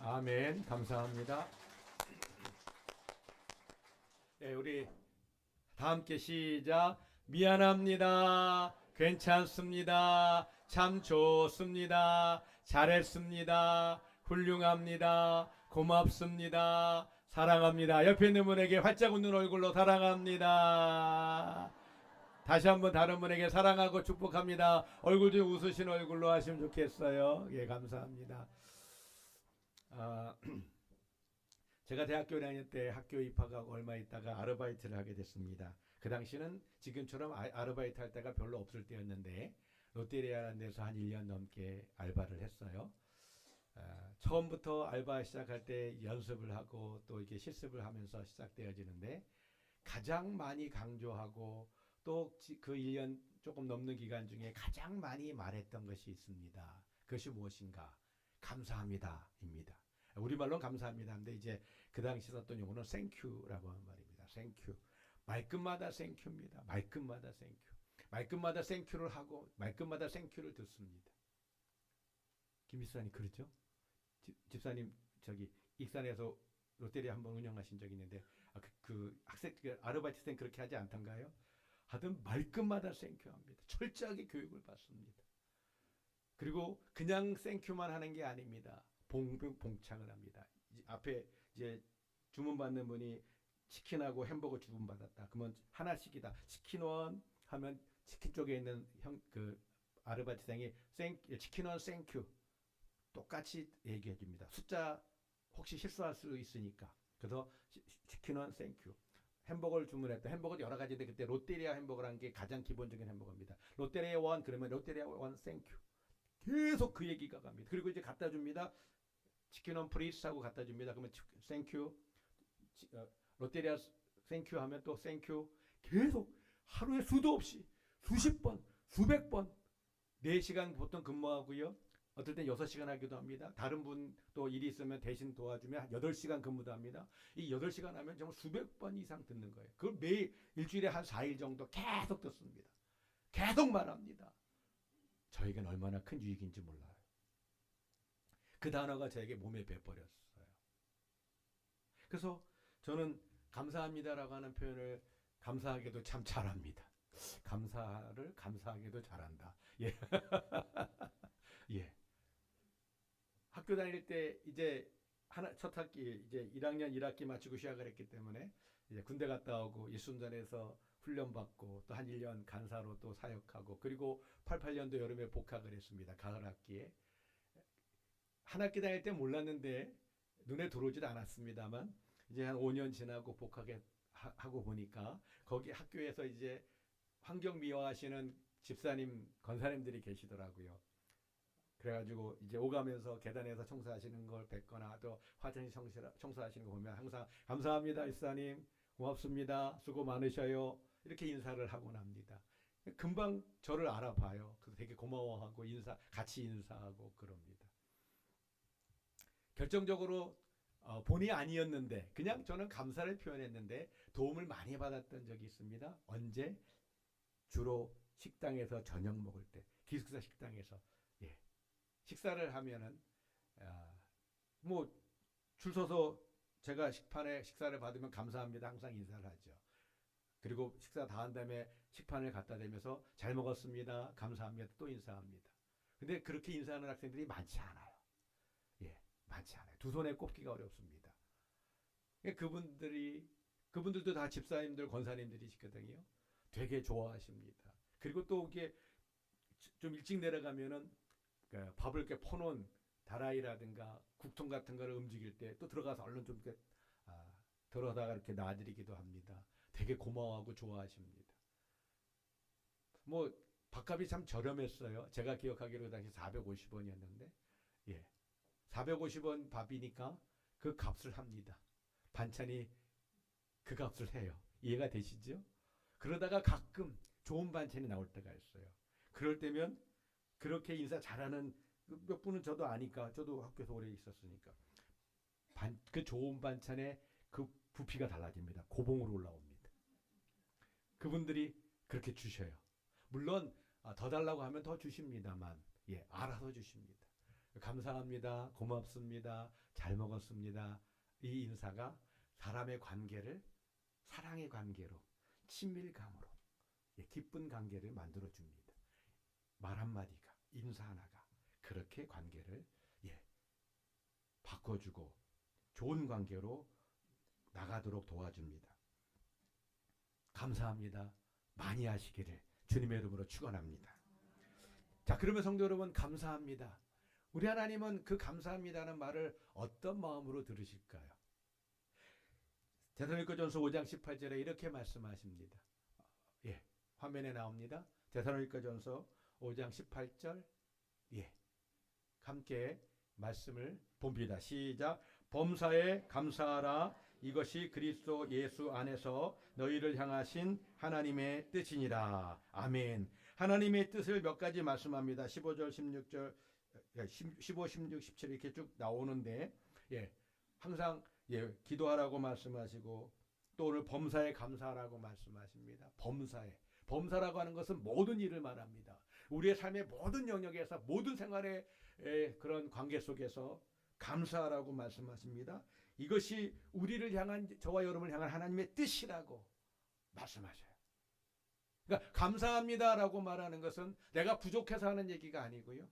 아멘. 감사합니다. 네, 우리 다 함께 시작. 미안합니다. 괜찮습니다. 참 좋습니다. 잘했습니다. 훌륭합니다. 고맙습니다. 사랑합니다. 옆에 있는 분에게 활짝 웃는 얼굴로 사랑합니다. 다시 한번 다른 분에게 사랑하고 축복합니다. 얼굴 좀 웃으신 얼굴로 하시면 좋겠어요. 예, 감사합니다. 아, 제가 대학교 1학년 때 학교 입학하고 얼마 있다가 아르바이트를 하게 됐습니다. 그 당시는 지금처럼 아르바이트 할 때가 별로 없을 때였는데 롯데리아라는 데서 한 1년 넘게 알바를 했어요. 처음부터 알바 시작할 때 연습을 하고 또 이렇게 실습을 하면서 시작되어지는데 가장 많이 강조하고 또 그 1년 조금 넘는 기간 중에 가장 많이 말했던 것이 있습니다. 그것이 무엇인가? 감사합니다입니다. 우리말로는 감사합니다인데 이제 그 당시 썼던 용어는 땡큐라고 하는 말입니다. 땡큐. 말끝마다 땡큐입니다. 말끝마다 땡큐. 말끝마다 땡큐를 하고 말끝마다 땡큐를 듣습니다. 김 집사님 그렇죠? 집사님 저기 익산에서 롯데리아 한번 운영하신 적이 있는데 학생 아르바이트생 그렇게 하지 않던가요? 하여튼 말끝마다 땡큐합니다. 철저하게 교육을 받습니다. 그리고 그냥 땡큐만 하는 게 아닙니다. 봉창을 합니다. 앞에 이제 주문 받는 분이 치킨하고 햄버거 주문 받았다. 그러면 하나씩이다. 치킨원 하면 치킨 쪽에 있는 그 아르바이트생이 치킨원 땡큐 똑같이 얘기해 줍니다. 숫자 혹시 실수할 수 있으니까. 그래서 치킨원 땡큐. 햄버거를 주문했다. 햄버거 여러 가지인데 그때 롯데리아 햄버거라는 게 가장 기본적인 햄버거입니다. 롯데리아 원 그러면 롯데리아 원 땡큐. 계속 그 얘기가 갑니다. 그리고 이제 갖다 줍니다. 치킨 원 프리스 하고 갖다 줍니다. 그러면 땡큐. 롯데리아 땡큐 하면 또 땡큐. 계속 하루에 수도 없이 수십 번, 수백 번 4시간 보통 근무하고요. 어떨 땐 6시간 하기도 합니다. 다른 분 또 일이 있으면 대신 도와주면 8시간 근무도 합니다. 이 8시간 하면 정말 수백 번 이상 듣는 거예요. 그걸 매일 일주일에 한 4일 정도 계속 듣습니다. 계속 말합니다. 저에겐 얼마나 큰 유익인지 몰라요. 그 단어가 저에게 몸에 배버렸어요. 그래서 저는 감사합니다라고 하는 표현을 감사하게도 참 잘합니다. 감사를 감사하게도 잘한다. 예. 예. 학교 다닐 때 이제 첫 학기 이제 1학년 1학기 마치고 시작을 했기 때문에 이제 군대 갔다 오고 일순전에서 훈련 받고 또 한 1년 간사로 또 사역하고 그리고 88년도 여름에 복학을 했습니다. 가을 학기에. 한 학기 다닐 때 몰랐는데 눈에 들어오지도 않았습니다만 이제 한 5년 지나고 복학하고 보니까 거기 학교에서 이제 환경 미화하시는 집사님, 권사님들이 계시더라고요. 그래가지고 이제 오가면서 계단에서 청소하시는 걸 뵙거나 또 화장실 청소하시는 거 보면 항상 감사합니다, 집사님, 고맙습니다, 수고 많으셔요 이렇게 인사를 하고 납니다. 금방 저를 알아봐요. 그래서 되게 고마워하고 같이 인사하고 그럽니다. 결정적으로 본의 아니었는데 그냥 저는 감사를 표현했는데 도움을 많이 받았던 적이 있습니다. 언제? 주로 식당에서 저녁 먹을 때 기숙사 식당에서 예. 식사를 하면은 뭐 줄 서서 제가 식판에 식사를 받으면 감사합니다 항상 인사를 하죠. 그리고 식사 다 한 다음에 식판을 갖다 대면서 잘 먹었습니다 감사합니다 또 인사합니다. 근데 그렇게 인사하는 학생들이 많지 않아요. 예, 많지 않아요. 두 손에 꼽기가 어렵습니다. 그분들도 다 집사님들 권사님들이시거든요. 되게 좋아하십니다. 그리고 또 이게 좀 일찍 내려가면은 밥을 이렇게 퍼놓은 다라이라든가 국통 같은 거를 움직일 때 또 들어가서 얼른 좀 이렇게 들어다가 이렇게 놔드리기도 합니다. 되게 고마워하고 좋아하십니다. 뭐 밥값이 참 저렴했어요. 제가 기억하기로 그 당시 450원이었는데 예, 450원 밥이니까 그 값을 합니다. 반찬이 그 값을 해요. 이해가 되시죠? 그러다가 가끔 좋은 반찬이 나올 때가 있어요. 그럴 때면 그렇게 인사 잘하는 몇 분은 저도 아니까 저도 학교에서 오래 있었으니까 그 좋은 반찬에 그 부피가 달라집니다. 고봉으로 올라옵니다. 그분들이 그렇게 주셔요. 물론 더 달라고 하면 더 주십니다만 예, 알아서 주십니다. 감사합니다. 고맙습니다. 잘 먹었습니다. 이 인사가 사람의 관계를 사랑의 관계로, 친밀감으로, 기쁜 관계를 만들어 줍니다. 말 한마디가, 인사 하나가 그렇게 관계를 바꿔주고 좋은 관계로 나가도록 도와줍니다. 감사합니다. 많이 하시기를 주님의 이름으로 축원합니다. 자, 그러면 성도 여러분, 감사합니다. 우리 하나님은 그 감사합니다는 말을 어떤 마음으로 들으실까요? 데살로니가전서 5장 18절에 이렇게 말씀하십니다. 화면에 나옵니다. 데살로니가전서 5장 18절. 함께 말씀을 봅니다. 시작. 범사에 감사하라. 이것이 그리스도 예수 안에서 너희를 향하신 하나님의 뜻이니라. 아멘. 하나님의 뜻을 몇 가지 말씀합니다. 15절, 16절, 15, 16, 17 이렇게 쭉 나오는데 항상 기도하라고 말씀하시고 또 오늘 범사에 감사하라고 말씀하십니다. 범사라고 하는 것은 모든 일을 말합니다. 우리의 삶의 모든 영역에서 모든 생활의 그런 관계 속에서 감사하라고 말씀하십니다. 이것이 우리를 향한, 저와 여러분을 향한 하나님의 뜻이라고 말씀하셔요. 그러니까 감사합니다라고 말하는 것은 내가 부족해서 하는 얘기가 아니고요.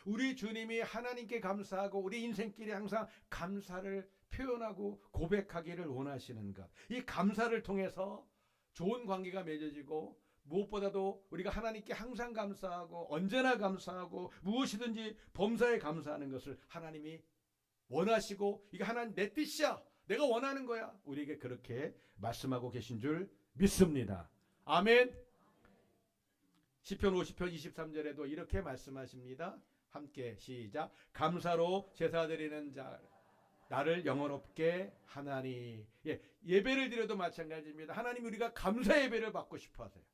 우리 주님이 하나님께 감사하고 우리 인생길에 항상 감사를 표현하고 고백하기를 원하시는 것. 이 감사를 통해서 좋은 관계가 맺어지고 무엇보다도 우리가 하나님께 항상 감사하고 언제나 감사하고 무엇이든지 범사에 감사하는 것을 하나님이 원하시고 이게 하나님 내 뜻이야. 내가 원하는 거야. 우리에게 그렇게 말씀하고 계신 줄 믿습니다. 아멘. 시편 50편 23절에도 이렇게 말씀하십니다. 함께 시작. 감사로 제사드리는 자 나를 영원롭게 하나니. 예배를 드려도 마찬가지입니다. 하나님 우리가 감사 예배를 받고 싶어 하세요.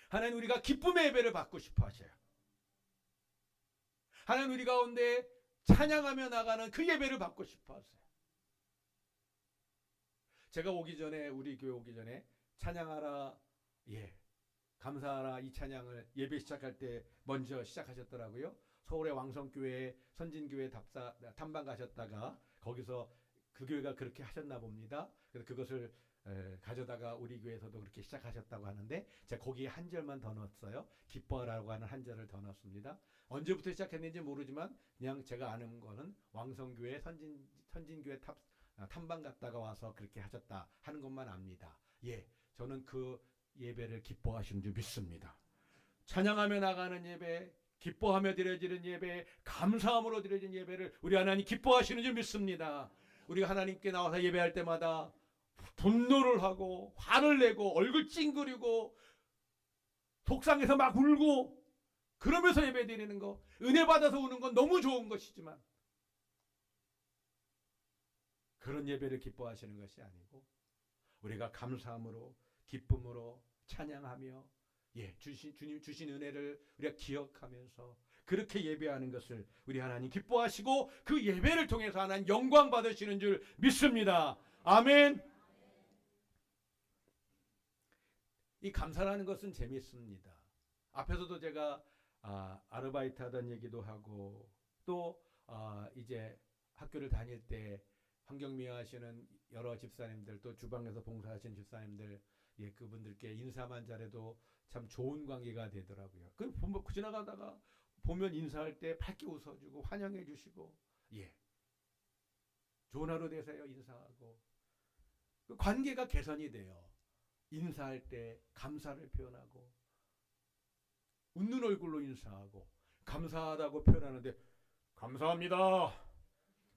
하나님 우리가 기쁨의 예배를 받고 싶어 하셔요. 하나님 우리 가운데 찬양하며 나가는 그 예배를 받고 싶어 하세요. 제가 오기 전에, 우리 교회 오기 전에 찬양하라, 감사하라 이 찬양을 예배 시작할 때 먼저 시작하셨더라고요. 서울의 왕성교회 선진교회 탐방 가셨다가 거기서 그 교회가 그렇게 하셨나 봅니다. 그래서 그것을 가져다가 우리 교회에서도 그렇게 시작하셨다고 하는데 제가 거기에 한 절만 더 넣었어요. 기뻐하라고 하는 한 절을 더 넣었습니다. 언제부터 시작했는지 모르지만 그냥 제가 아는 거는 왕성교회 선진교회 탐방 갔다가 와서 그렇게 하셨다 하는 것만 압니다. 저는 그 예배를 기뻐하시는 줄 믿습니다. 찬양하며 나가는 예배, 기뻐하며 드려지는 예배, 감사함으로 드려진 예배를 우리 하나님 기뻐하시는 줄 믿습니다. 우리가 하나님께 나와서 예배할 때마다 분노를 하고 화를 내고 얼굴 찡그리고 속상해서 막 울고 그러면서 예배 드리는 거, 은혜 받아서 우는 건 너무 좋은 것이지만 그런 예배를 기뻐하시는 것이 아니고 우리가 감사함으로 기쁨으로 찬양하며 주님 주신 은혜를 우리가 기억하면서 그렇게 예배하는 것을 우리 하나님 기뻐하시고 그 예배를 통해서 하나님 영광 받으시는 줄 믿습니다. 아멘. 이 감사라는 것은 재밌습니다. 앞에서도 제가 아르바이트 하던 얘기도 하고 또 이제 학교를 다닐 때 환경미화하시는 여러 집사님들 또 주방에서 봉사하시는 집사님들 그분들께 인사만 잘해도 참 좋은 관계가 되더라고요. 그 지나가다가 보면 인사할 때 밝게 웃어주고 환영해 주시고 좋은 하루 되세요 인사하고 그 관계가 개선이 돼요. 인사할 때 감사를 표현하고 웃는 얼굴로 인사하고 감사하다고 표현하는데 감사합니다.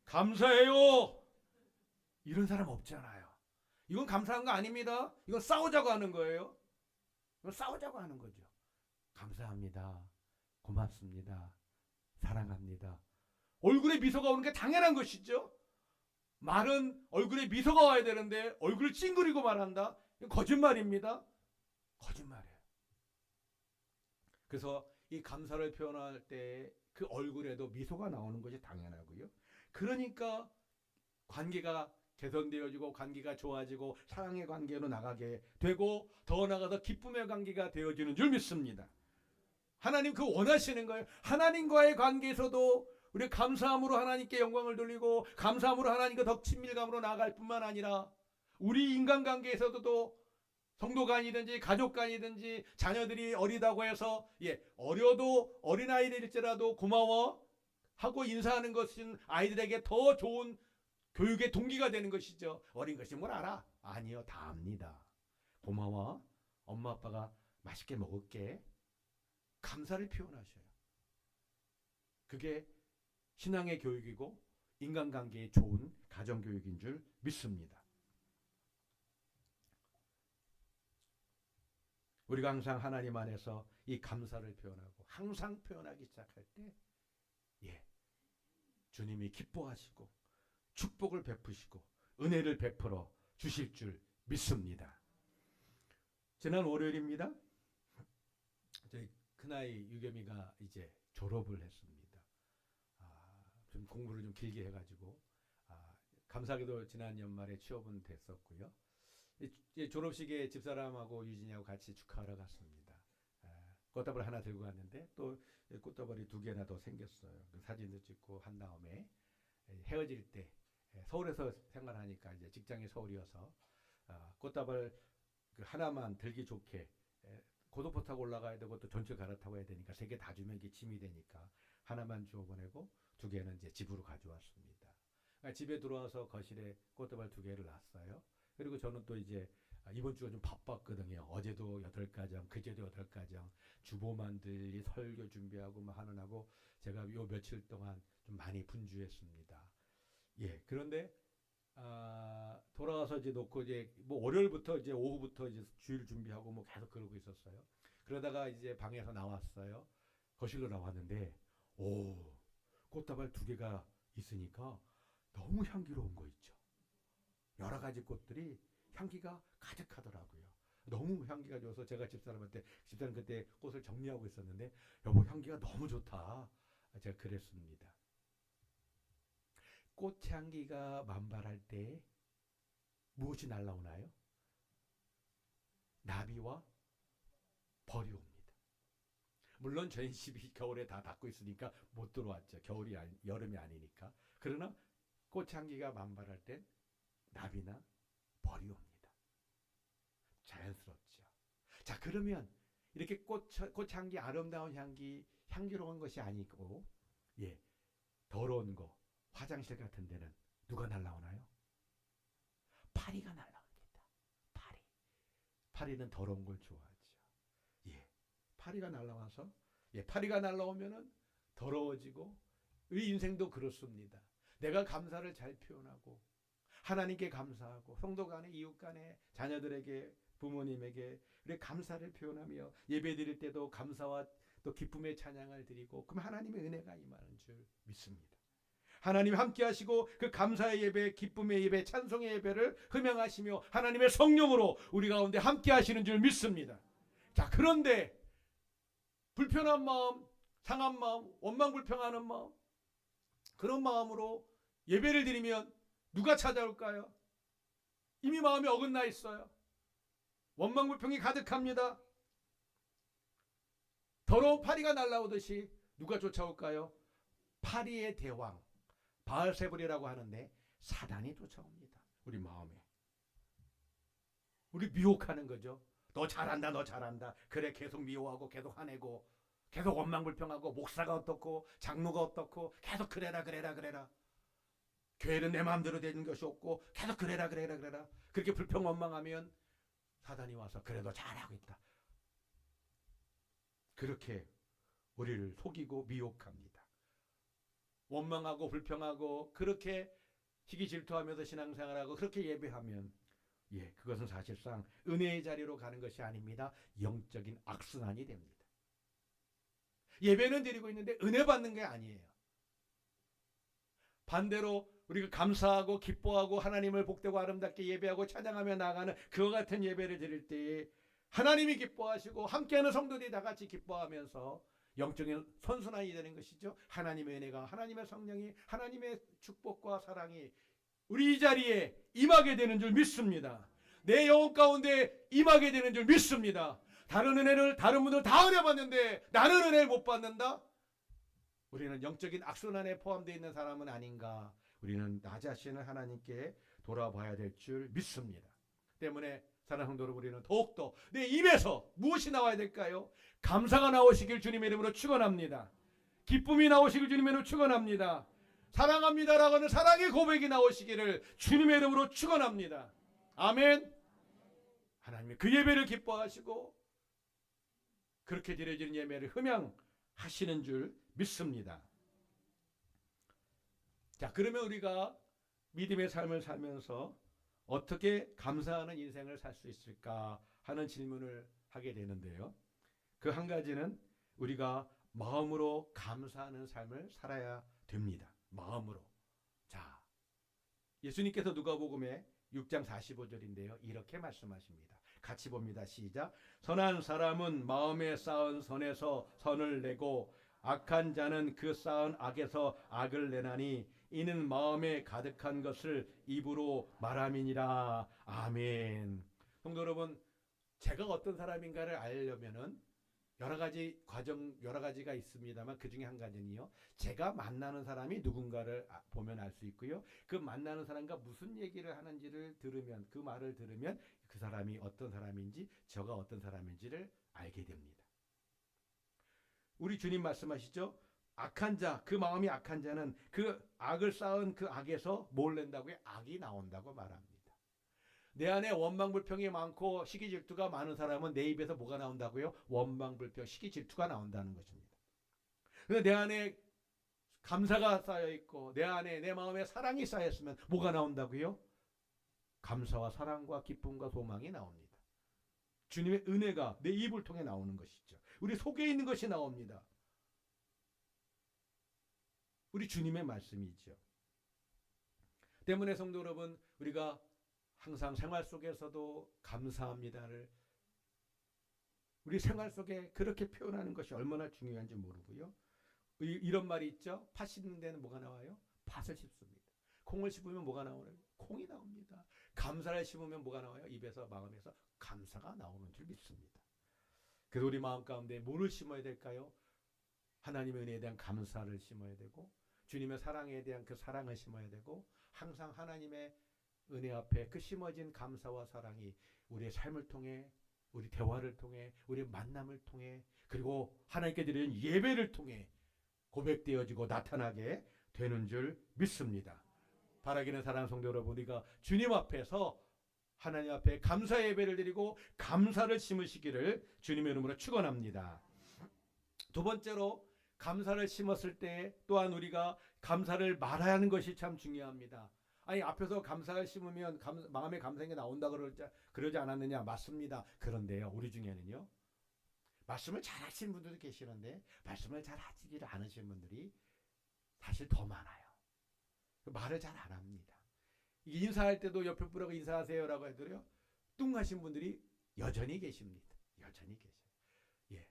감사해요. 이런 사람 없잖아요. 이건 감사한 거 아닙니다. 이건 싸우자고 하는 거예요. 이건 싸우자고 하는 거죠. 감사합니다. 고맙습니다. 사랑합니다. 얼굴에 미소가 오는 게 당연한 것이죠. 말은 얼굴에 미소가 와야 되는데 얼굴을 찡그리고 말한다. 이건 거짓말입니다. 거짓말이에요. 그래서 이 감사를 표현할 때 그 얼굴에도 미소가 나오는 것이 당연하고요. 그러니까 관계가 개선되어지고 관계가 좋아지고 사랑의 관계로 나가게 되고 더 나아가서 기쁨의 관계가 되어지는 줄 믿습니다. 하나님 그 원하시는 거예요. 하나님과의 관계에서도 우리 감사함으로 하나님께 영광을 돌리고 감사함으로 하나님과 더 친밀감으로 나아갈 뿐만 아니라 우리 인간관계에서도 또 성도 간이든지 가족 간이든지 자녀들이 어리다고 해서 어려도 어린아이들일지라도 고마워 하고 인사하는 것은 아이들에게 더 좋은 교육의 동기가 되는 것이죠. 어린 것이 뭘 알아? 아니요, 다 압니다. 고마워. 엄마 아빠가 맛있게 먹을게. 감사를 표현하셔요. 그게 신앙의 교육이고 인간관계에 좋은 가정교육인 줄 믿습니다. 우리가 항상 하나님 안에서 이 감사를 표현하고 항상 표현하기 시작할 때 주님이 기뻐하시고 축복을 베푸시고 은혜를 베풀어 주실 줄 믿습니다. 지난 월요일입니다. 저희 큰아이 유겸이가 이제 졸업을 했습니다. 좀 공부를 좀 길게 해가지고 감사하게도 지난 연말에 취업은 됐었고요. 졸업식에 집사람하고 유진이하고 같이 축하하러 갔습니다. 꽃다발 하나 들고 갔는데 또 꽃다발이 2개나 더 생겼어요. 그 사진도 찍고 한 다음에 헤어질 때 서울에서 생활하니까 이제 직장이 서울이어서 꽃다발 그 하나만 들기 좋게 고속버스 타고 올라가야 되고 또 전철 갈아타고 해야 되니까 3개 다 주면 이게 짐이 되니까 하나만 주워 보내고 2개는 이제 집으로 가져왔습니다. 그러니까 집에 들어와서 거실에 꽃다발 2개를 놨어요. 그리고 저는 또 이제 이번 주가 좀 바빴거든요. 어제도 8가정, 그제도 8가정, 주보 만들기, 설교 준비하고 뭐 하느라고 제가 요 며칠 동안 좀 많이 분주했습니다. 그런데 돌아와서 이제 놓고 이제 뭐 월요일부터 이제 오후부터 이제 주일 준비하고 뭐 계속 그러고 있었어요. 그러다가 이제 방에서 나왔어요. 거실로 나왔는데 꽃다발 2개가 있으니까 너무 향기로운 거 있죠. 여러 가지 꽃들이 향기가 가득하더라고요. 너무 향기가 좋아서 제가 집사람 그때 꽃을 정리하고 있었는데 여보 향기가 너무 좋다. 제가 그랬습니다. 꽃향기가 만발할 때 무엇이 날아오나요? 나비와 벌이 옵니다. 물론 저희 집이 겨울에 다 닫고 있으니까 못 들어왔죠. 여름이 아니니까. 그러나 꽃향기가 만발할 땐 나비나 벌이 옵니다. 자연스럽죠. 자, 그러면 이렇게 꽃향기, 아름다운 향기, 향기로운 것이 아니고 더러운 거, 화장실 같은 데는 누가 날라오나요? 파리가 날라옵니다. 파리는 더러운 걸 좋아하죠. 파리가 날라와서 파리가 날라오면은 더러워지고 우리 인생도 그렇습니다. 내가 감사를 잘 표현하고 하나님께 감사하고 성도 간에 이웃 간에 자녀들에게 부모님에게 우리 감사를 표현하며 예배 드릴 때도 감사와 또 기쁨의 찬양을 드리고 그럼 하나님의 은혜가 임하는 줄 믿습니다. 하나님 함께 하시고 그 감사의 예배, 기쁨의 예배, 찬송의 예배를 흠양하시며 하나님의 성령으로 우리 가운데 함께 하시는 줄 믿습니다. 자, 그런데 불편한 마음, 상한 마음, 원망불평하는 마음, 그런 마음으로 예배를 드리면 누가 찾아올까요? 이미 마음이 어긋나 있어요. 원망불평이 가득합니다. 더러운 파리가 날아오듯이 누가 쫓아올까요? 파리의 대왕 바알세불이라고 하는데 사단이 쫓아옵니다. 우리 마음에. 우리 미혹하는 거죠. 너 잘한다, 너 잘한다. 그래 계속 미워하고 계속 화내고 계속 원망불평하고 목사가 어떻고 장로가 어떻고 계속 그래라. 교회는 내 마음대로 되는 것이 없고 계속 그래라. 그렇게 불평 원망하면 사단이 와서 그래도 잘하고 있다. 그렇게 우리를 속이고 미혹합니다. 원망하고 불평하고 그렇게 시기 질투하면서 신앙생활하고 그렇게 예배하면 그것은 사실상 은혜의 자리로 가는 것이 아닙니다. 영적인 악순환이 됩니다. 예배는 드리고 있는데 은혜 받는 게 아니에요. 반대로 우리가 감사하고 기뻐하고 하나님을 복되고 아름답게 예배하고 찬양하며 나아가는 그와 같은 예배를 드릴 때에 하나님이 기뻐하시고 함께하는 성도들이 다 같이 기뻐하면서 영적인 선순환이 되는 것이죠. 하나님의 은혜가, 하나님의 성령이, 하나님의 축복과 사랑이 우리 이 자리에 임하게 되는 줄 믿습니다. 내 영혼 가운데 임하게 되는 줄 믿습니다. 다른 은혜를 다른 분들 다 은혜 받는데 나는 은혜를 못 받는다? 우리는 영적인 악순환에 포함되어 있는 사람은 아닌가? 우리는 나 자신을 하나님께 돌아봐야 될 줄 믿습니다. 때문에 사랑하는 성도 여러분, 우리는 더욱더 내 입에서 무엇이 나와야 될까요? 감사가 나오시길 주님의 이름으로 축원합니다. 기쁨이 나오시길 주님의 이름으로 축원합니다. 사랑합니다라고 하는 사랑의 고백이 나오시기를 주님의 이름으로 축원합니다. 아멘. 하나님이 그 예배를 기뻐하시고 그렇게 드려지는 예배를 흠양하시는 줄 믿습니다. 자, 그러면 우리가 믿음의 삶을 살면서 어떻게 감사하는 인생을 살 수 있을까 하는 질문을 하게 되는데요. 그 한 가지는 우리가 마음으로 감사하는 삶을 살아야 됩니다. 마음으로. 자, 예수님께서 누가복음에 6장 45절인데요. 이렇게 말씀하십니다. 같이 봅니다. 시작. 선한 사람은 마음에 쌓은 선에서 선을 내고 악한 자는 그 쌓은 악에서 악을 내나니 이는 마음에 가득한 것을 입으로 말함이니라. 아멘. 성도 여러분, 제가 어떤 사람인가를 알려면은 여러 가지가 있습니다만 그 중에 한 가지는요. 제가 만나는 사람이 누군가를 보면 알 수 있고요. 그 만나는 사람과 무슨 얘기를 하는지를 들으면, 그 말을 들으면 그 사람이 어떤 사람인지, 저가 어떤 사람인지를 알게 됩니다. 우리 주님 말씀하시죠. 악한 자, 그 마음이 악한 자는 그 악을 쌓은 그 악에서 뭘 낸다고요? 악이 나온다고 말합니다. 내 안에 원망불평이 많고 시기질투가 많은 사람은 내 입에서 뭐가 나온다고요? 원망불평, 시기질투가 나온다는 것입니다. 근데 내 안에 감사가 쌓여있고 내 안에 내 마음에 사랑이 쌓였으면 뭐가 나온다고요? 감사와 사랑과 기쁨과 소망이 나옵니다. 주님의 은혜가 내 입을 통해 나오는 것이죠. 우리 속에 있는 것이 나옵니다. 우리 주님의 말씀이죠. 때문에 성도 여러분, 우리가 항상 생활 속에서도 감사합니다를 우리 생활 속에 그렇게 표현하는 것이 얼마나 중요한지 모르고요. 이런 말이 있죠. 팥 씹는 데는 뭐가 나와요? 팥을 씹습니다. 콩을 씹으면 뭐가 나오나요? 콩이 나옵니다. 감사를 씹으면 뭐가 나와요? 입에서 마음에서 감사가 나오는 줄 믿습니다. 그래서 우리 마음 가운데 뭐를 심어야 될까요? 하나님의 은혜에 대한 감사를 심어야 되고 주님의 사랑에 대한 그 사랑을 심어야 되고 항상 하나님의 은혜 앞에 그 심어진 감사와 사랑이 우리의 삶을 통해 우리 대화를 통해 우리 만남을 통해 그리고 하나님께 드리는 예배를 통해 고백되어지고 나타나게 되는 줄 믿습니다. 바라기는 사랑하는 성도 여러분, 우리가 주님 앞에서 하나님 앞에 감사 예배를 드리고 감사를 심으시기를 주님의 이름으로 축원합니다. 두 번째로 감사를 심었을 때 또한 우리가 감사를 말해야 하는 것이 참 중요합니다. 아니 앞에서 감사를 심으면 마음에 감사가 나온다 그러지 않았느냐? 맞습니다. 그런데요, 우리 중에는요, 말씀을 잘 하시는 분들도 계시는데 말씀을 잘 하시지 않으시는 분들이 사실 더 많아요. 말을 잘 안 합니다. 인사할 때도 옆에 분하고 인사하세요라고 해도요, 뚱하신 분들이 여전히 계십니다. 여전히 계셔요. 예,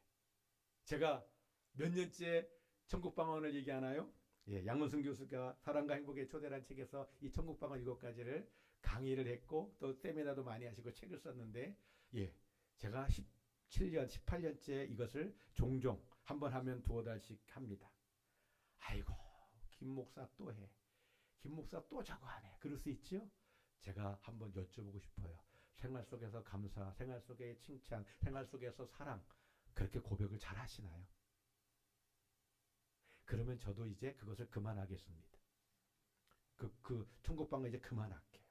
제가 몇 년째 천국방언을 얘기하나요? 예, 양문승 교수가 사랑과 행복의 초대란 책에서 이 천국방언 7가지를 강의를 했고 또 세미나도 많이 하시고 책을 썼는데, 예, 제가 17년, 18년째 이것을 종종 한번 하면 2달씩 합니다. 아이고, 김 목사 또 해. 김 목사 또 저거 하네. 그럴 수 있죠? 제가 한번 여쭤보고 싶어요. 생활 속에서 감사, 생활 속의 칭찬, 생활 속에서 사랑, 그렇게 고백을 잘 하시나요? 그러면 저도 이제 그것을 그만하겠습니다. 그 천국방언 이제 그만할게요.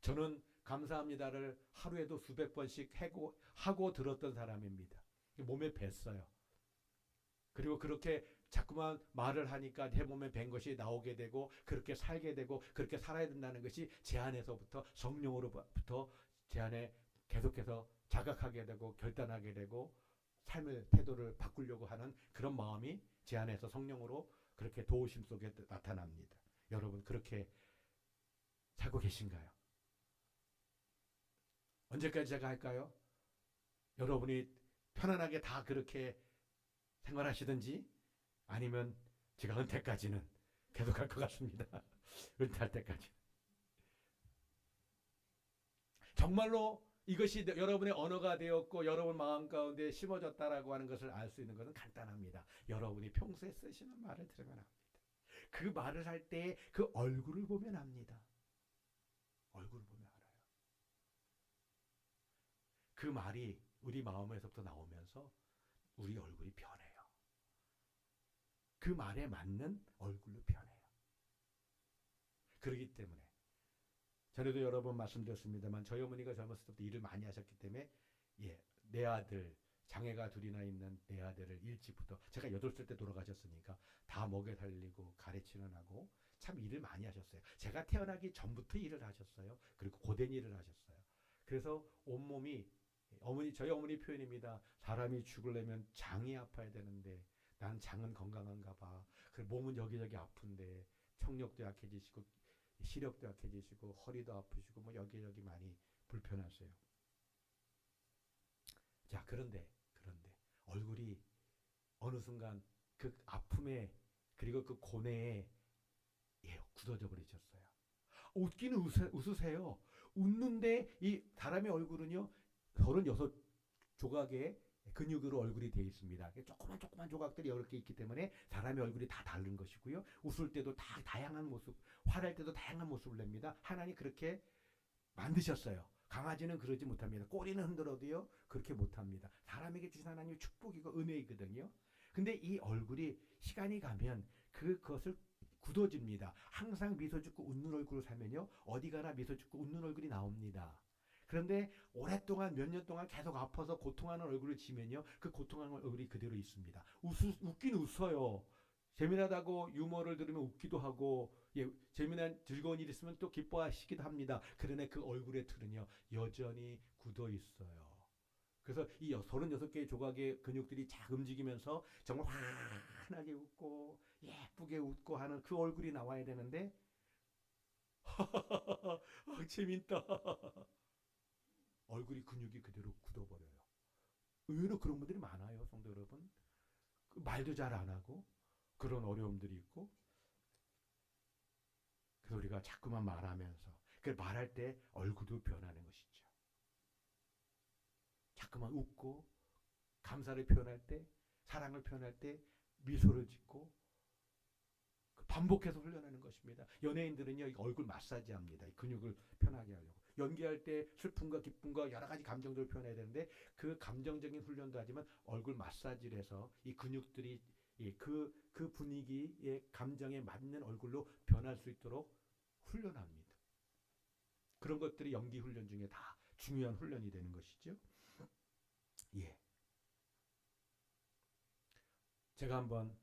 저는 감사합니다를 하루에도 수백 번씩 하고 들었던 사람입니다. 몸에 뱄어요. 그리고 그렇게 자꾸만 말을 하니까 내 몸에 밴 것이 나오게 되고 그렇게 살게 되고 그렇게 살아야 된다는 것이 제 안에서부터 성령으로부터 제 안에 계속해서 자각하게 되고 결단하게 되고 삶의 태도를 바꾸려고 하는 그런 마음이 제 안에서 성령으로 그렇게 도우심 속에 나타납니다. 여러분 그렇게 살고 계신가요? 언제까지 제가 할까요? 여러분이 편안하게 다 그렇게 생활하시든지 아니면 제가 은퇴까지는 계속 할 것 같습니다. 은퇴할 때까지. 정말로 이것이 여러분의 언어가 되었고 여러분 마음 가운데 심어졌다라고 하는 것을 알 수 있는 것은 간단합니다. 여러분이 평소에 쓰시는 말을 들으면 합니다. 그 말을 할 때 그 얼굴을 보면 합니다. 얼굴을 보면 알아요. 그 말이 우리 마음에서부터 나오면서 우리 얼굴이 변해요. 그 말에 맞는 얼굴로 변해요. 그렇기 때문에 전에도 여러 번 말씀드렸습니다만 저희 어머니가 젊었을 때부터 일을 많이 하셨기 때문에 내 아들 장애가 둘이나 있는 내 아들을 일찍부터 제가 8살 때 돌아가셨으니까 다 먹여 살리고 가르치는 하고 참 일을 많이 하셨어요. 제가 태어나기 전부터 일을 하셨어요. 그리고 고된 일을 하셨어요. 그래서 온몸이 저희 어머니 표현입니다. 사람이 죽으려면 장이 아파야 되는데 난 장은 건강한가 봐. 그 몸은 여기저기 아픈데 청력도 약해지시고 시력도 약해지시고 허리도 아프시고 뭐 여기저기 많이 불편하세요. 자, 그런데 얼굴이 어느 순간 그 아픔에 그리고 그 고뇌에 굳어져 버리셨어요. 웃기는 웃으세요. 웃는데 이 사람의 얼굴은요 36 조각의 근육으로 얼굴이 되어 있습니다. 조그만 조각들이 여러 개 있기 때문에 사람의 얼굴이 다 다른 것이고요. 웃을 때도 다 다양한 모습, 화날 때도 다양한 모습을 냅니다. 하나님 그렇게 만드셨어요. 강아지는 그러지 못합니다. 꼬리는 흔들어도요 그렇게 못합니다. 사람에게 주신 하나님의 축복이고 은혜이거든요. 근데 이 얼굴이 시간이 가면 그것을 굳어집니다. 항상 미소 짓고 웃는 얼굴을 살면요 어디 가나 미소 짓고 웃는 얼굴이 나옵니다. 그런데 오랫동안 몇 년 동안 계속 아파서 고통하는 얼굴을 지면요 그 고통하는 얼굴이 그대로 있습니다. 웃긴 웃어요. 재미나다고 유머를 들으면 웃기도 하고 재미난 즐거운 일 있으면 또 기뻐하시기도 합니다. 그러나 그 얼굴의 틀은요 여전히 굳어 있어요. 그래서 이 36개의 조각의 근육들이 쫙 움직이면서 정말 환하게 웃고 예쁘게 웃고 하는 그 얼굴이 나와야 되는데 재밌다. 얼굴이 근육이 그대로 굳어버려요. 의외로 그런 분들이 많아요. 성도 여러분. 말도 잘 안 하고 그런 어려움들이 있고 그래서 우리가 자꾸만 말하면서 그 말할 때 얼굴도 변하는 것이죠. 자꾸만 웃고 감사를 표현할 때 사랑을 표현할 때 미소를 짓고 반복해서 훈련하는 것입니다. 연예인들은요 얼굴 마사지합니다. 근육을 편하게 하려고. 연기할 때 슬픔과 기쁨과 여러 가지 감정들을 표현해야 되는데 그 감정적인 훈련도 하지만 얼굴 마사지를 해서 이 근육들이 그 분위기의 감정에 맞는 얼굴로 변할 수 있도록 훈련합니다. 그런 것들이 연기 훈련 중에 다 중요한 훈련이 되는 것이죠. 제가 한번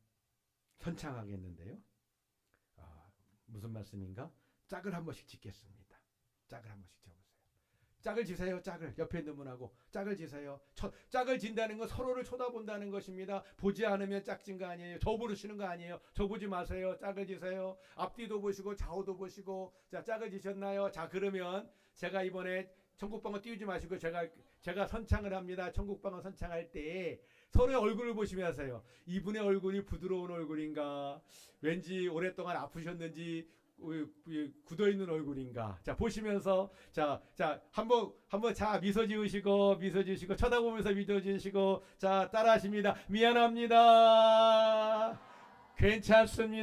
선창하겠는데요. 무슨 말씀인가? 짝을 한 번씩 짓겠습니다. 짝을 한 번씩 쳐보세요. 짝을 지세요. 짝을 옆에 있는 분하고 짝을 지세요. 짝을 진다는 건 서로를 쳐다본다는 것입니다. 보지 않으면 짝진 거 아니에요. 저 보시는 거 아니에요. 저 보지 마세요. 짝을 지세요. 앞뒤도 보시고 좌우도 보시고 자 짝을 지셨나요? 자 그러면 제가 이번에 천국방언 띄우지 마시고 제가 선창을 합니다. 천국방언 선창할 때 서로의 얼굴을 보시며 하세요. 이분의 얼굴이 부드러운 얼굴인가? 왠지 오랫동안 아프셨는지 굳어 있는 얼굴인가? 자 보시면서 자 한번 자 미소 지으시고 쳐다보면서 미소 지으시고 자 따라하십니다. 미안합니다.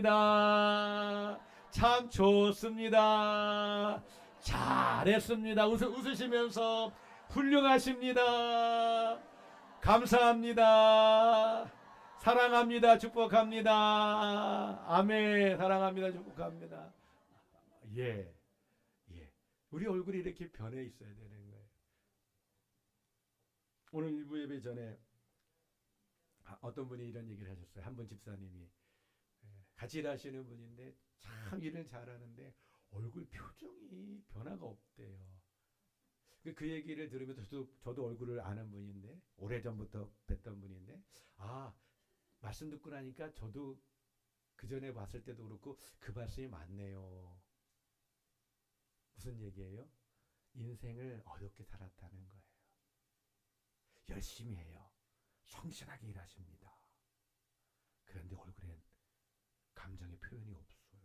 괜찮습니다. 참 좋습니다. 잘했습니다. 웃으시면서 훌륭하십니다. 감사합니다. 사랑합니다. 축복합니다. 아멘. 사랑합니다. 축복합니다. 예. 우리 얼굴이 이렇게 변해 있어야 되는 거예요. 오늘 일부 예배 전에 어떤 분이 이런 얘기를 하셨어요. 한 분 집사님이 같이 일하시는 분인데 참 일을 잘하는데 얼굴 표정이 변화가 없대요. 그 얘기를 들으면서 저도 얼굴을 아는 분인데 오래전부터 뵀던 분인데 말씀 듣고 나니까 저도 그 전에 봤을 때도 그렇고 그 말씀이 맞네요. 무슨 얘기예요? 인생을 어렵게 살았다는 거예요. 열심히 해요. 성실하게 일하십니다. 그런데 얼굴엔 감정의 표현이 없어요.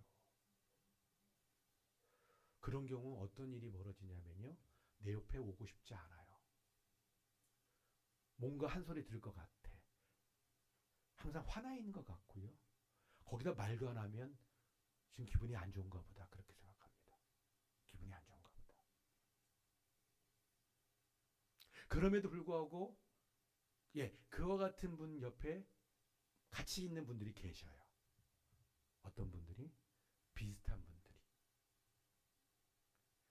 그런 경우 어떤 일이 벌어지냐면요. 내 옆에 오고 싶지 않아요. 뭔가 한 소리 들을 것 같아. 항상 화나 있는 것 같고요. 거기다 말도 안 하면 지금 기분이 안 좋은가 보다 그렇게 생각합니다. 기분이 안 좋은가 보다. 그럼에도 불구하고 그와 같은 분 옆에 같이 있는 분들이 계셔요. 어떤 분들이? 비슷한 분들이.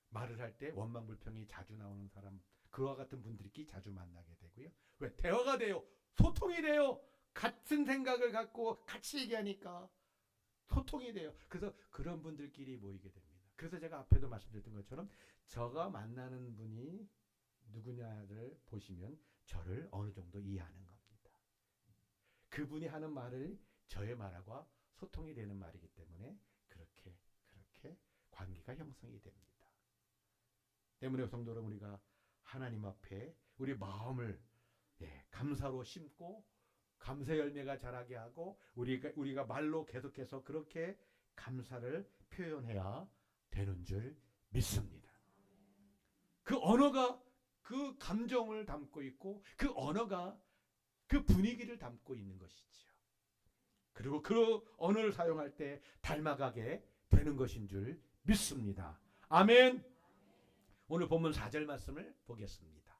말을 할 때 원망불평이 자주 나오는 사람, 그와 같은 분들끼리 자주 만나게 되고요. 왜? 대화가 돼요. 소통이 돼요. 같은 생각을 갖고 같이 얘기하니까 소통이 돼요. 그래서 그런 분들끼리 모이게 됩니다. 그래서 제가 앞에도 말씀드렸던 것처럼 저가 만나는 분이 누구냐를 보시면 저를 어느 정도 이해하는 겁니다. 그분이 하는 말을 저의 말하고 소통이 되는 말이기 때문에 그렇게 관계가 형성이 됩니다. 때문에 성도 여러분, 우리가 하나님 앞에 우리 마음을 감사로 심고 감사 열매가 자라게 하고 우리가 말로 계속해서 그렇게 감사를 표현해야 되는 줄 믿습니다. 그 언어가 그 감정을 담고 있고 그 언어가 그 분위기를 담고 있는 것이지요. 그리고 그 언어를 사용할 때 닮아가게 되는 것인 줄 믿습니다. 아멘. 오늘 본문 4절 말씀을 보겠습니다.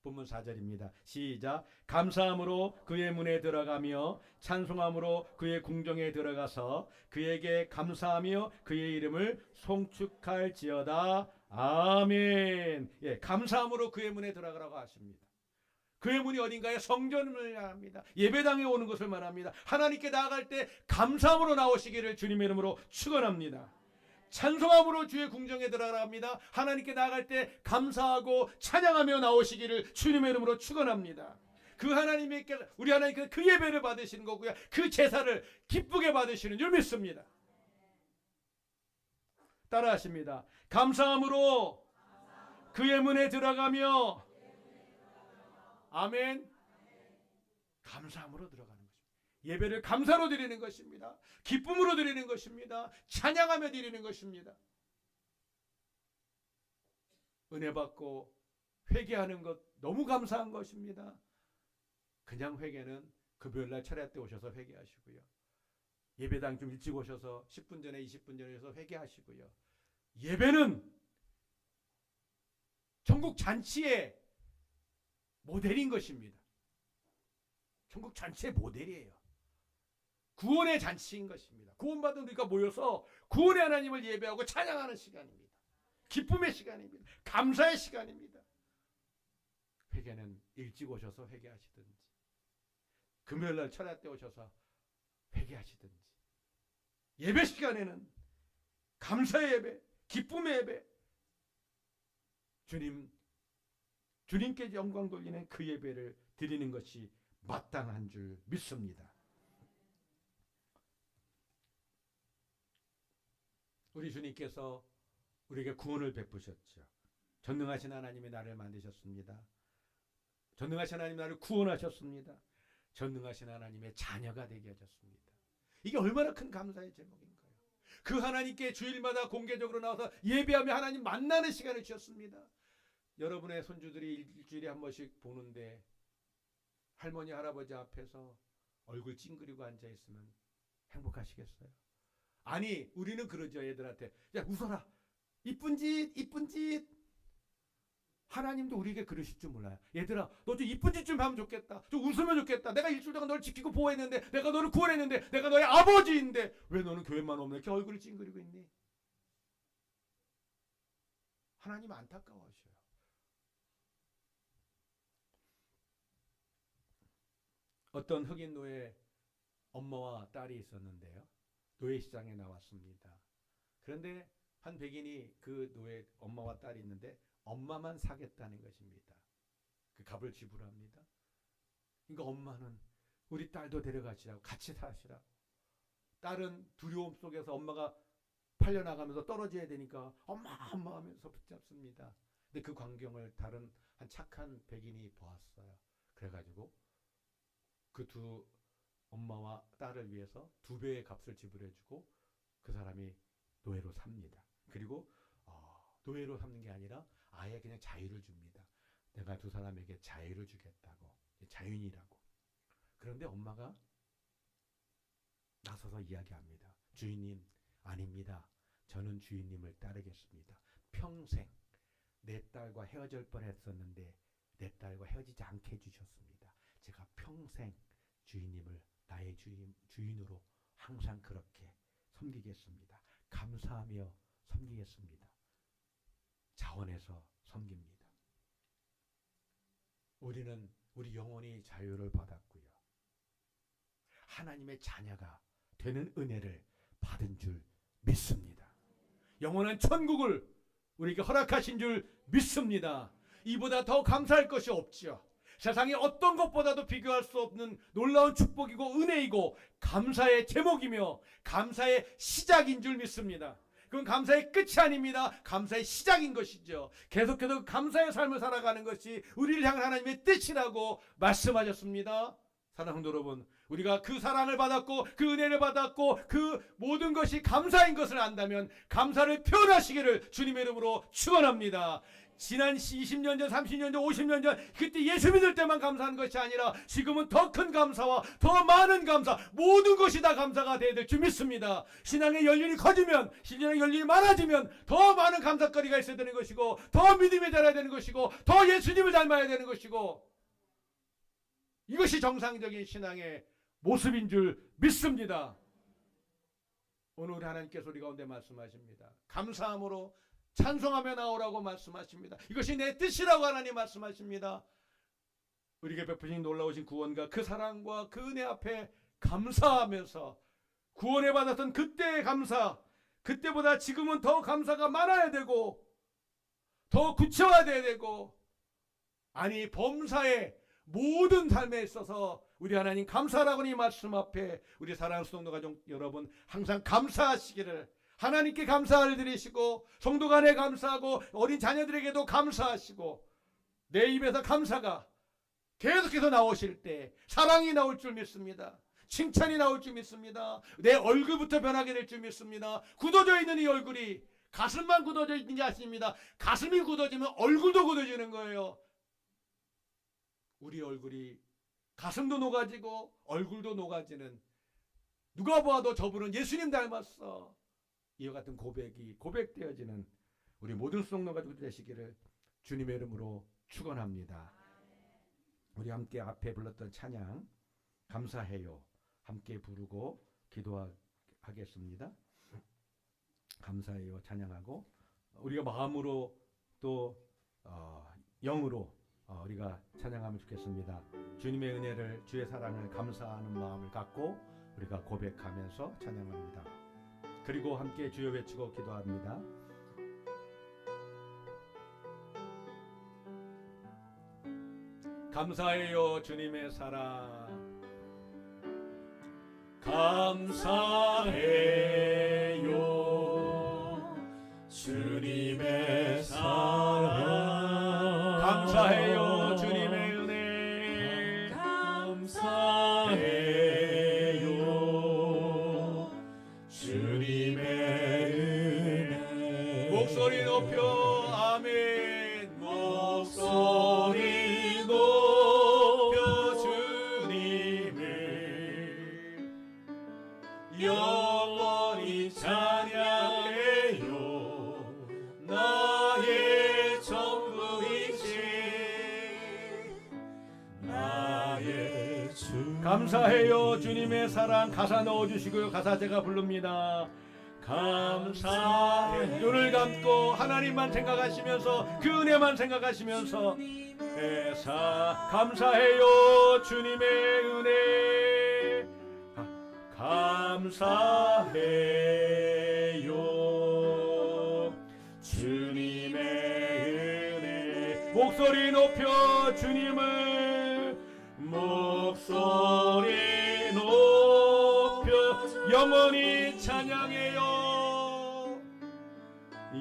본문 4절입니다. 시작. 감사함으로 그의 문에 들어가며 찬송함으로 그의 궁정에 들어가서 그에게 감사하며 그의 이름을 송축할지어다. 아멘. 감사함으로 그의 문에 들어가라고 하십니다. 그의 문이 어딘가에 성전을 말합니다. 예배당에 오는 것을 말합니다. 하나님께 나아갈 때 감사함으로 나오시기를 주님의 이름으로 축원합니다. 찬송함으로 주의 궁정에 들어갑니다. 하나님께 나아갈 때 감사하고 찬양하며 나오시기를 주님의 이름으로 축원합니다. 그 하나님께 우리 하나님께 그 예배를 받으시는 거고요. 그 제사를 기쁘게 받으시는 줄 믿습니다. 따라하십니다. 감사함으로 그의 문에 들어가며 아멘. 감사함으로 들어가는 것입니다. 예배를 감사로 드리는 것입니다. 기쁨으로 드리는 것입니다. 찬양하며 드리는 것입니다. 은혜 받고 회개하는 것 너무 감사한 것입니다. 그냥 회개는 금요일날 철야 때 오셔서 회개하시고요. 예배당 좀 일찍 오셔서 10분 전에 20분 전에 오셔서 회개하시고요. 예배는 천국 잔치의 모델인 것입니다. 천국 잔치의 모델이에요. 구원의 잔치인 것입니다. 구원받은 우리가 모여서 구원의 하나님을 예배하고 찬양하는 시간입니다. 기쁨의 시간입니다. 감사의 시간입니다. 회개는 일찍 오셔서 회개하시든지 금요일날 철야 때 오셔서 회개하시든지 예배 시간에는 감사의 예배, 기쁨의 예배, 주님께 영광 돌리는 그 예배를 드리는 것이 마땅한 줄 믿습니다. 우리 주님께서 우리에게 구원을 베푸셨죠. 전능하신 하나님이 나를 만드셨습니다. 전능하신 하나님이 나를 구원하셨습니다. 전능하신 하나님의 자녀가 되게 하셨습니다. 이게 얼마나 큰 감사의 제목인가요? 그 하나님께 주일마다 공개적으로 나와서 예배하며 하나님 만나는 시간을 주셨습니다. 여러분의 손주들이 일주일에 한 번씩 보는데 할머니 할아버지 앞에서 얼굴 찡그리고 앉아있으면 행복하시겠어요? 아니, 우리는 그러죠. 애들한테 야 웃어라, 이쁜 짓 이쁜 짓. 하나님도 우리에게 그러실 줄 몰라요. 얘들아 너 좀 이쁜 짓 좀 하면 좋겠다. 좀 웃으면 좋겠다. 내가 일주일 동안 너를 지키고 보호했는데, 내가 너를 구원했는데, 내가 너의 아버지인데 왜 너는 교회만 오면 이렇게 얼굴을 찡그리고 있니? 하나님 안타까워하셔요. 어떤 흑인 노예 엄마와 딸이 있었는데요. 노예시장에 나왔습니다. 그런데 한 백인이 그 노예 엄마와 딸이 있는데 엄마만 사겠다는 것입니다. 그 값을 지불합니다. 그러니까 엄마는 우리 딸도 데려가시라고, 같이 사시라고. 딸은 두려움 속에서 엄마가 팔려나가면서 떨어져야 되니까 엄마 하면서 붙잡습니다. 근데 그 광경을 다른 한 착한 백인이 보았어요. 그래가지고 그 두 엄마와 딸을 위해서 2배의 값을 지불해주고 그 사람이 노예로 삽니다. 그리고 노예로 삼는 게 아니라 아예 그냥 자유를 줍니다. 내가 두 사람에게 자유를 주겠다고 자연이라고. 그런데 엄마가 나서서 이야기합니다. 주인님, 아닙니다. 저는 주인님을 따르겠습니다. 평생 내 딸과 헤어질 뻔했었는데 내 딸과 헤어지지 않게 해주셨습니다. 제가 평생 주인님을 나의 주인으로 항상 그렇게 섬기겠습니다. 감사하며 섬기겠습니다. 자원해서 섬깁니다. 우리는 우리 영혼이 자유를 받았고요. 하나님의 자녀가 되는 은혜를 받은 줄 믿습니다. 영원한 천국을 우리에게 허락하신 줄 믿습니다. 이보다 더 감사할 것이 없죠. 세상에 어떤 것보다도 비교할 수 없는 놀라운 축복이고 은혜이고 감사의 제목이며 감사의 시작인 줄 믿습니다. 그건 감사의 끝이 아닙니다. 감사의 시작인 것이죠. 계속해서 감사의 삶을 살아가는 것이 우리를 향한 하나님의 뜻이라고 말씀하셨습니다. 사랑하는 여러분, 우리가 그 사랑을 받았고 그 은혜를 받았고 그 모든 것이 감사인 것을 안다면 감사를 표현하시기를 주님의 이름으로 축원합니다. 지난 20년 전, 30년 전, 50년 전 그때 예수 믿을 때만 감사하는 것이 아니라 지금은 더 큰 감사와 더 많은 감사, 모든 것이 다 감사가 되어야 될 줄 믿습니다. 신앙의 연륜이 커지면, 신앙의 연륜이 많아지면 더 많은 감사거리가 있어야 되는 것이고 더 믿음이 자라야 되는 것이고 더 예수님을 닮아야 되는 것이고 이것이 정상적인 신앙의 모습인 줄 믿습니다. 오늘 우리 하나님께서 우리 가운데 말씀하십니다. 감사함으로 찬송하며 나오라고 말씀하십니다. 이것이 내 뜻이라고 하나님 말씀하십니다. 우리에게 베푸신 놀라우신 구원과 그 사랑과 그 은혜 앞에 감사하면서 구원해 받았던 그때의 감사, 그때보다 지금은 더 감사가 많아야 되고 더 구체화되어야 되고, 아니 범사의 모든 삶에 있어서 우리 하나님 감사라고 이 말씀 앞에 우리 사랑하는 성도 가족 여러분 항상 감사하시기를, 하나님께 감사를 드리시고 성도 간에 감사하고 어린 자녀들에게도 감사하시고 내 입에서 감사가 계속해서 나오실 때 사랑이 나올 줄 믿습니다. 칭찬이 나올 줄 믿습니다. 내 얼굴부터 변하게 될 줄 믿습니다. 굳어져 있는 이 얼굴이 가슴만 굳어져 있는 게 아닙니다. 가슴이 굳어지면 얼굴도 굳어지는 거예요. 우리 얼굴이 가슴도 녹아지고 얼굴도 녹아지는, 누가 보아도 저분은 예수님 닮았어, 이와 같은 고백이 고백되어지는 우리 모든 성도가 되시기를 주님의 이름으로 축원합니다. 우리 함께 앞에 불렀던 찬양 감사해요 함께 부르고 기도하겠습니다. 감사해요 찬양하고 우리가 마음으로 또 영으로 우리가 찬양하면 좋겠습니다. 주님의 은혜를, 주의 사랑을 감사하는 마음을 갖고 우리가 고백하면서 찬양합니다. 그리고 함께 주여 외치고 기도합니다. 감사해요 주님의 사랑, 감사해요 주님의 사랑, 감사해요 주님의 은혜, 감사해요 주님의 은혜. 목소리 높여 아멘. 목소리 높여 주님을 영원히 찬양해요. 나의 전부이신 나의 주. 감사해요 주님의 사랑. 가사 넣어주시고요. 가사 제가 부릅니다. 감사해. 눈을 감고 하나님만 생각하시면서 그 은혜만 생각하시면서 감사해요 주님의 은혜, 감사해요 주님의 은혜. 목소리 높여 주님을, 목소리 높여 영원히 찬양해요.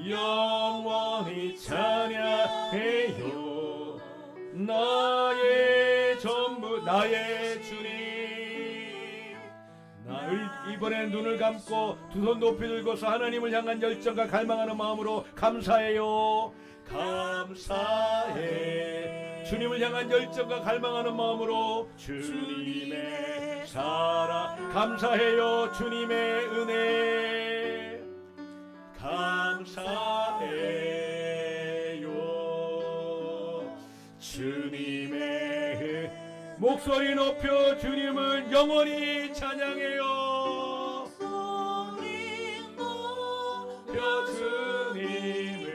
영원히 찬양해요. 나의 전부, 나의 주님. 이번엔 눈을 감고 두 손 높이 들고서 하나님을 향한 열정과 갈망하는 마음으로 감사해요. 감사해 주님을 향한 열정과 갈망하는 마음으로 주님의 사랑 감사해요. 주님의 은혜 감사해요. 주님의 목소리 높여 주님을 영원히 찬양해요. 목소리 높여 주님을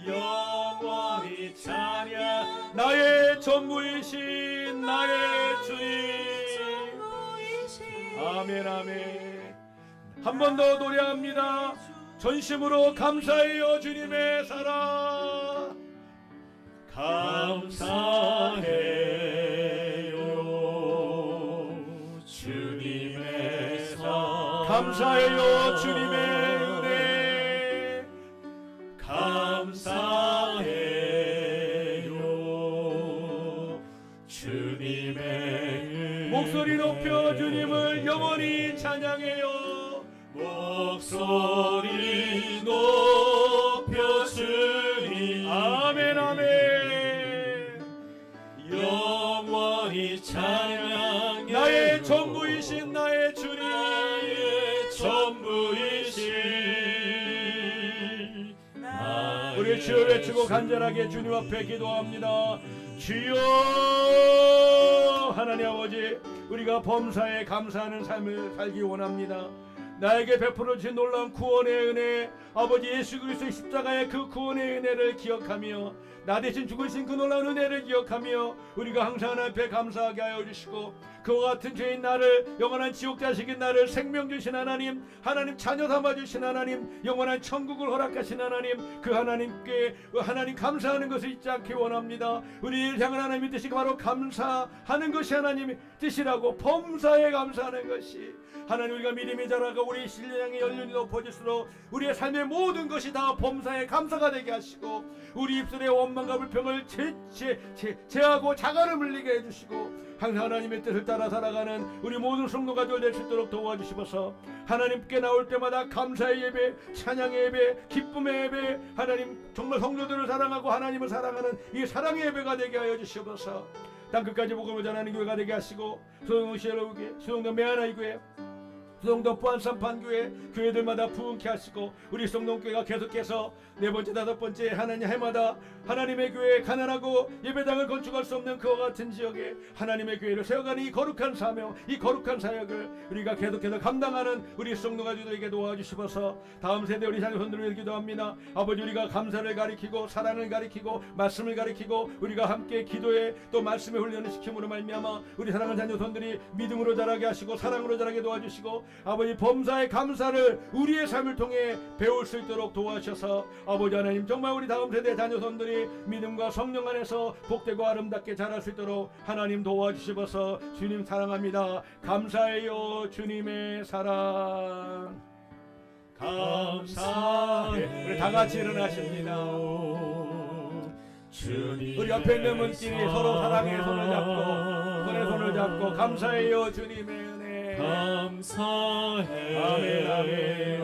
영원히 찬양. 나의 전부이신 나의 주님. 아멘 아멘. 한 번 더 노래합니다. 전심으로 감사해요. 주님의 사랑 감사해요. 주님의 사랑 감사해요. 주님의 은혜 감사해요. 주님의 목소리 높여 주님을 영원히 찬양해요. 목소리 높여 주님 아멘 아멘. 영원히 찬양해. 나의 전부이신 나의 주님 나의 전부이신 우리 주여 외치고 간절하게 주님 앞에 기도합니다. 주여 하나님 아버지, 우리가 범사에 감사하는 삶을 살기 원합니다. 나에게 베풀어 주신 놀라운 구원의 은혜, 아버지 예수 그리스도의 십자가의 그 구원의 은혜를 기억하며 나 대신 죽으신 그 놀라운 은혜를 기억하며 우리가 항상 하나님 앞에 감사하게 하여 주시고, 그와 같은 죄인 나를, 영원한 지옥 자식인 나를 생명 주신 하나님, 하나님 자녀 삼아 주신 하나님, 영원한 천국을 허락하신 하나님, 그 하나님께 하나님 감사하는 것을 잊지 않기 원합니다. 우리를 향한 하나님의 뜻이 바로 감사하는 것이 하나님의 뜻이라고, 범사에 감사하는 것이 하나님, 우리가 믿음이 자라고 우리 신령의 연륜이 높아질수록 우리의 삶의 모든 것이 다 범사에 감사가 되게 하시고, 우리 입술의 원망과 불평을 제하고 자갈을 물리게 해주시고, 항상 하나님의 뜻을 따라 살아가는 우리 모든 성도가 될 수 있도록 도와주시옵소서. 하나님께 나올 때마다 감사의 예배, 찬양의 예배, 기쁨의 예배, 하나님 정말 성도들을 사랑하고 하나님을 사랑하는 이 사랑의 예배가 되게 하여 주시옵소서. 땅끝까지 복음을 전하는 교회가 되게 하시고, 수동동 시엘로교회, 수동동 메아나이 교회, 수동동 부안산판교회 교회들마다 부흥케 하시고, 우리 수동동교회가 계속해서 네 번째 다섯 번째 하나님 해마다 하나님의 교회에 가난하고 예배당을 건축할 수 없는 그와 같은 지역에 하나님의 교회를 세워가는 이 거룩한 사명, 이 거룩한 사역을 우리가 계속해서 감당하는 우리 수동동가족들에게 도와주시어서 다음 세대 우리 자녀손들을 위해 기도합니다. 아버지, 우리가 감사를 가리키고 사랑을 가리키고 말씀을 가리키고 우리가 함께 기도에 또 말씀의 훈련을 시킴으로 말미암아 우리 사랑하는 자녀손들이 믿음으로 자라게 하시고 사랑으로 자라게 도와주시고, 아버지 범사의 감사를 우리의 삶을 통해 배울 수 있도록 도와주셔서 아버지 하나님, 정말 우리 다음 세대 자녀손들이 믿음과 성령 안에서 복되고 아름답게 자랄 수 있도록 하나님 도와주시어서 주님 사랑합니다. 감사해요. 주님의 사랑 감사해. 우리 다 같이 일어나십니다. 우리 옆에 있는 분끼리 서로 사랑의 손을 잡고 손에 손을 잡고 감사해요. 주님의 은혜 감사해요. 아멘 아멘.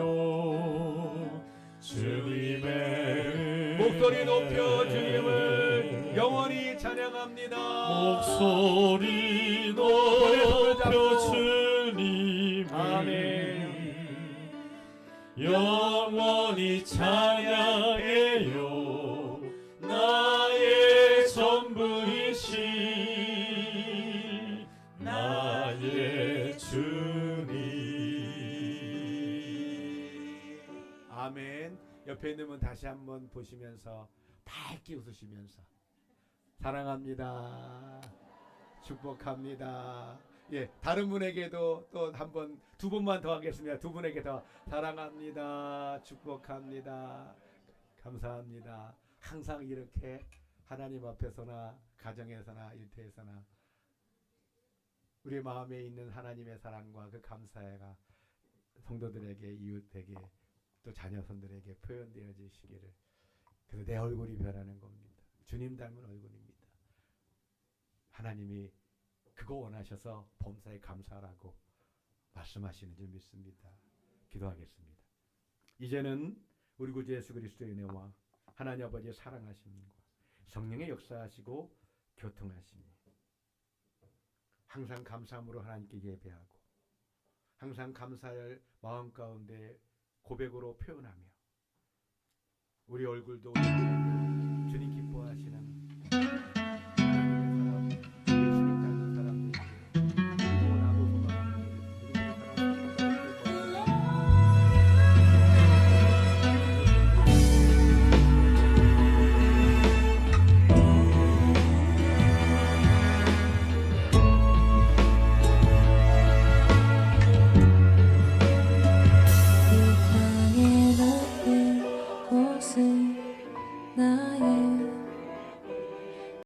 주님의 목소리 높여 주님을 영원히 찬양합니다. 목소리 높여 주님 아멘. 영원히 찬양해요. 나의 전부이신 나의 주님. 아멘. 옆에 있는 분 다시 한번 보시면서 밝게 웃으시면서 사랑합니다. 축복합니다. 예, 다른 분에게도 또 한 번, 두 번만 더 하겠습니다. 두 분에게 더 사랑합니다. 축복합니다. 감사합니다. 항상 이렇게 하나님 앞에서나 가정에서나 일터에서나 우리 마음에 있는 하나님의 사랑과 그 감사가 성도들에게, 이웃에게, 또 자녀손들에게 표현되어지시기를. 그래서 내 얼굴이 변하는 겁니다. 주님 닮은 얼굴입니다. 하나님이 그거 원하셔서 범사에 감사하라고 말씀하시는 줄 믿습니다. 기도하겠습니다. 이제는 우리 구주 예수 그리스도의 은혜와 하나님 아버지의 사랑하심과 성령의 역사하시고 교통하심이 항상 감사함으로 하나님께 예배하고 항상 감사할 마음 가운데 고백으로 표현하며 우리 얼굴도 주님 기뻐하시는 예수님 닮은 사람들 나도 나의